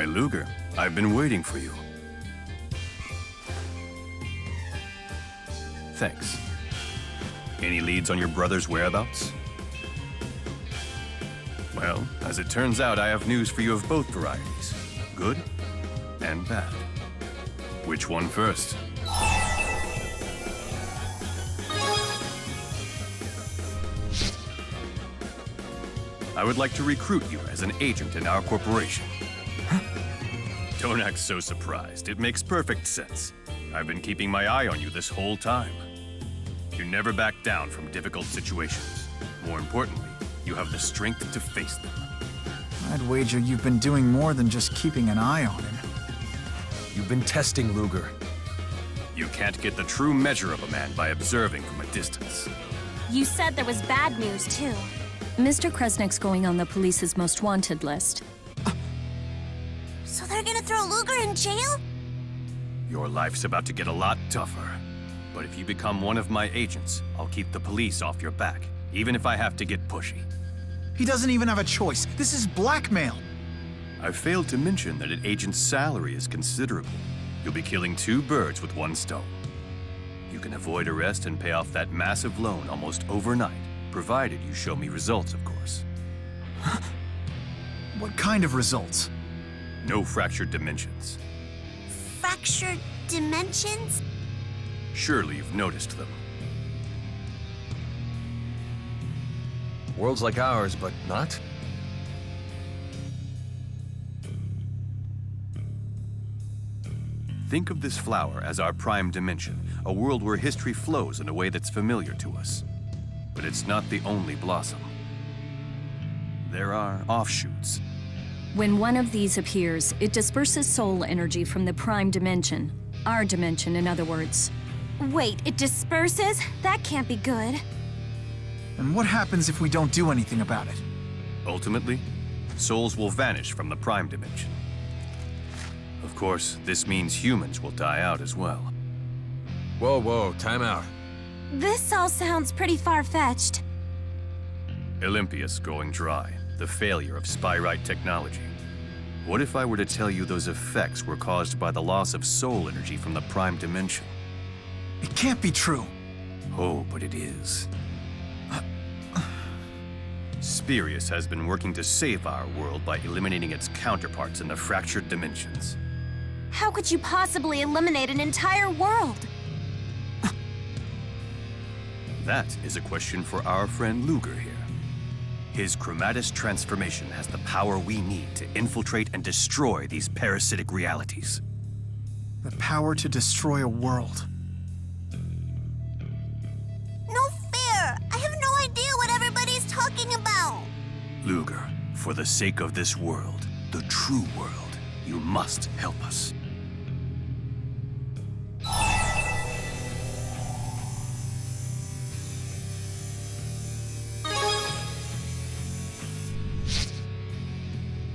Why, Ludger, I've been waiting for you. Thanks. Any leads on your brother's whereabouts? Well, as it turns out, I have news for you of both varieties. Good and bad. Which one first? I would like to recruit you as an agent in our corporation. Don't act so surprised. It makes perfect sense. I've been keeping my eye on you this whole time. You never back down from difficult situations. More importantly, you have the strength to face them. I'd wager you've been doing more than just keeping an eye on him. You've been testing Ludger. You can't get the true measure of a man by observing from a distance. You said there was bad news, too. Mr. Kresnik's going on the police's most wanted list. So they're gonna throw Ludger in jail? Your life's about to get a lot tougher. But if you become one of my agents, I'll keep the police off your back, even if I have to get pushy. He doesn't even have a choice. This is blackmail. I failed to mention that an agent's salary is considerable. You'll be killing two birds with one stone. You can avoid arrest and pay off that massive loan almost overnight, provided you show me results, of course. What kind of results? No fractured dimensions. Fractured dimensions? Surely you've noticed them. Worlds like ours, but not? Think of this flower as our prime dimension, a world where history flows in a way that's familiar to us. But it's not the only blossom. There are offshoots. When one of these appears, it disperses soul energy from the prime dimension. Our dimension, in other words. Wait, it disperses? That can't be good. And what happens if we don't do anything about it? Ultimately, souls will vanish from the prime dimension. Of course, this means humans will die out as well. Whoa, time out. This all sounds pretty far-fetched. Olympius going dry, the failure of Spyrite technology. What if I were to tell you those effects were caused by the loss of soul energy from the prime dimension? It can't be true. Oh, but it is. Spirius has been working to save our world by eliminating its counterparts in the fractured dimensions. How could you possibly eliminate an entire world? That is a question for our friend Ludger here. His Cromatus transformation has the power we need to infiltrate and destroy these parasitic realities. The power to destroy a world. No fair! I have no idea what everybody's talking about! Ludger, for the sake of this world, the true world, you must help us.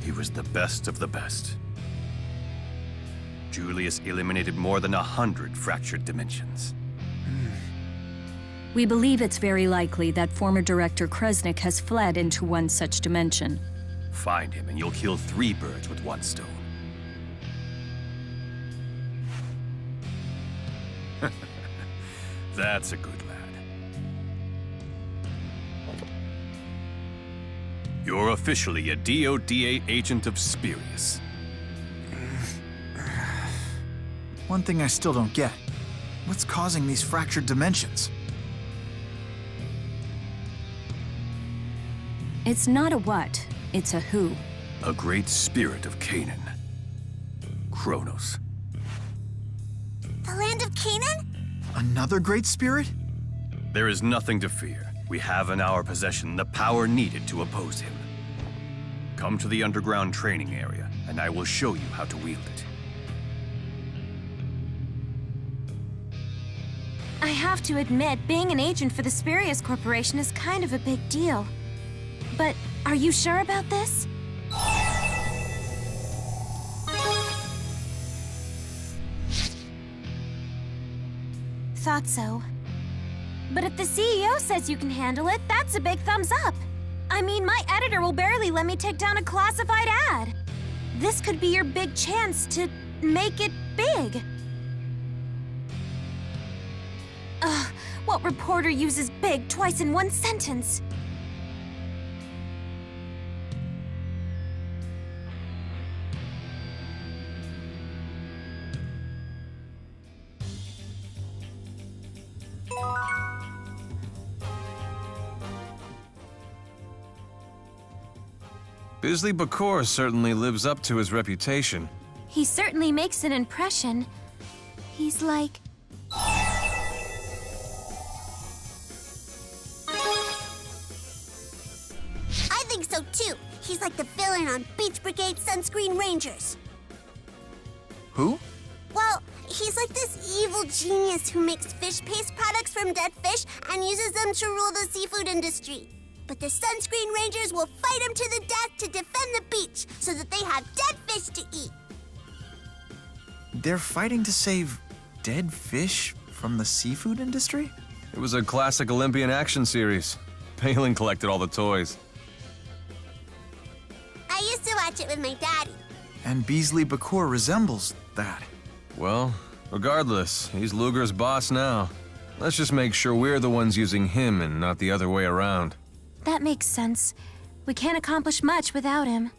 He was the best of the best. Julius eliminated more than 100 fractured dimensions. We believe it's very likely that former Director Kresnik has fled into one such dimension. Find him and you'll kill 3 birds with one stone. That's a good lad. You're officially a DODA agent of Spirius. One thing I still don't get. What's causing these fractured dimensions? It's not a what, it's a who. A great spirit of Canaan. Kronos. The land of Canaan? Another great spirit? There is nothing to fear. We have in our possession the power needed to oppose him. Come to the underground training area, and I will show you how to wield it. I have to admit, being an agent for the Spirius Corporation is kind of a big deal. But are you sure about this? Thought so. But if the CEO says you can handle it, that's a big thumbs up. I mean, my editor will barely let me take down a classified ad. This could be your big chance to make it big. Ugh, what reporter uses big twice in one sentence? Bisley Bakor certainly lives up to his reputation. He certainly makes an impression. He's like... I think so too. He's like the villain on Beach Brigade Sunscreen Rangers. Who? Well, he's like this evil genius who makes fish paste products from dead fish and uses them to rule the seafood industry. But the Sunscreen Rangers will fight him to the death to defend the beach so that they have dead fish to eat. They're fighting to save dead fish from the seafood industry? It was a classic Olympian action series. Palin collected all the toys. I used to watch it with my daddy. And Bisley Bakor resembles that. Well, regardless, he's Ludger's boss now. Let's just make sure we're the ones using him and not the other way around. That makes sense. We can't accomplish much without him.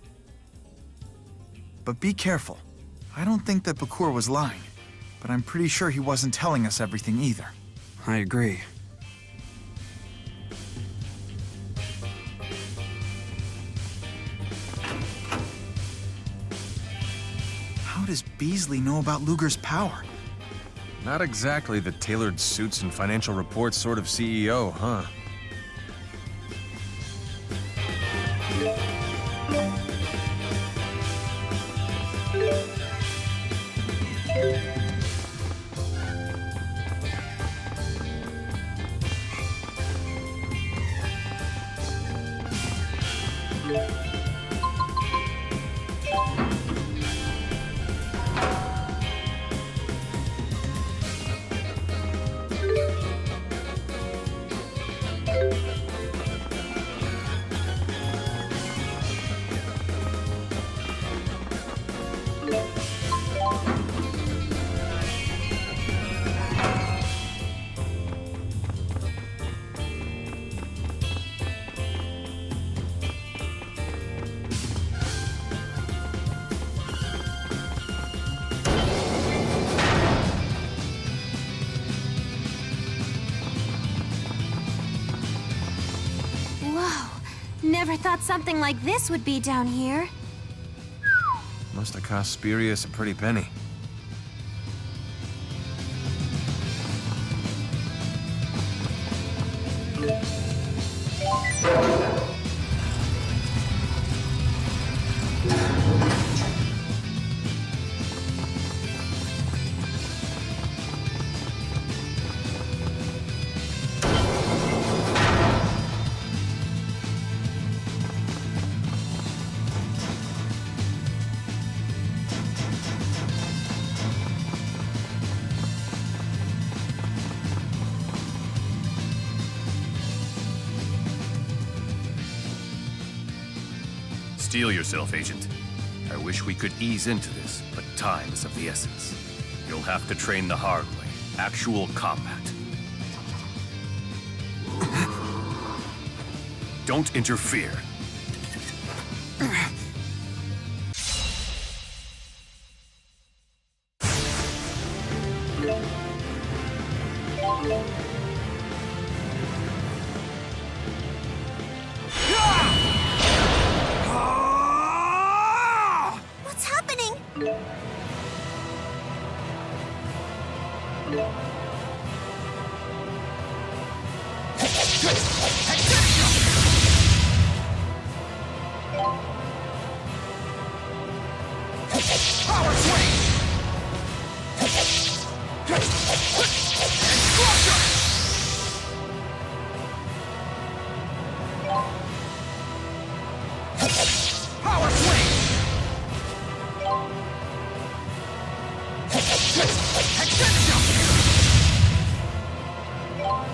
But be careful. I don't think that Bakor was lying, but I'm pretty sure he wasn't telling us everything either. I agree. How does Bisley know about Ludger's power? Not exactly the tailored suits and financial reports sort of CEO, huh? Never thought something like this would be down here. Must have cost Spurious a pretty penny. Steel yourself, Agent. I wish we could ease into this, but time is of the essence. You'll have to train the hard way. Actual combat. Don't interfere. What's happening? Power swing! Power swing! Extension! 1,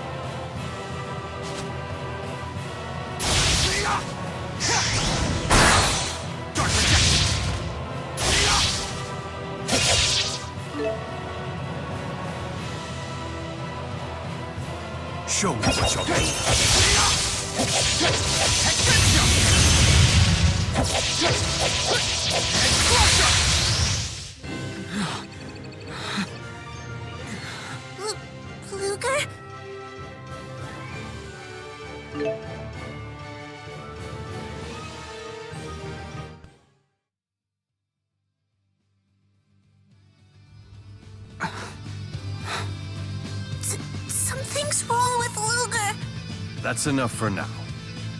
Show me what you're made of. Ludger? Something's wrong with Ludger. That's enough for now.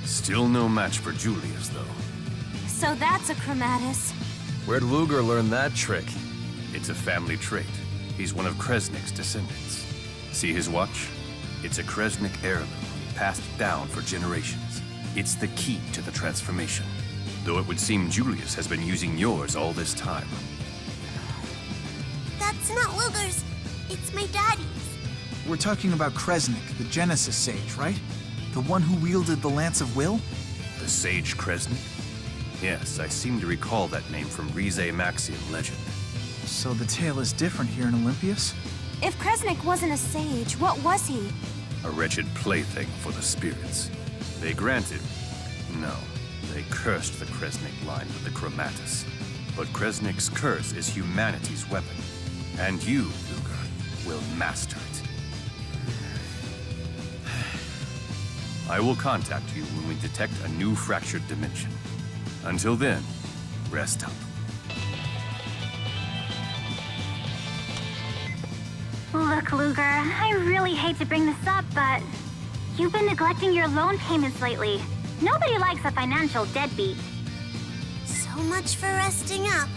Still no match for Julius, though. So that's a Cromatus. Where'd Ludger learn that trick? It's a family trait. He's one of Kresnik's descendants. See his watch? It's a Kresnik heirloom, passed down for generations. It's the key to the transformation. Though it would seem Julius has been using yours all this time. That's not Ludger's. It's my daddy's. We're talking about Kresnik, the Genesis Sage, right? The one who wielded the Lance of Will? The Sage Kresnik? Yes, I seem to recall that name from Rize Maxian legend. So the tale is different here in Olympias? If Kresnik wasn't a sage, what was he? A wretched plaything for the spirits. They granted... No, they cursed the Kresnik line with the Cromatus. But Kresnik's curse is humanity's weapon. And you, Ludger, will master it. I will contact you when we detect a new fractured dimension. Until then, rest up. Look, Ludger, I really hate to bring this up, but you've been neglecting your loan payments lately. Nobody likes a financial deadbeat. So much for resting up.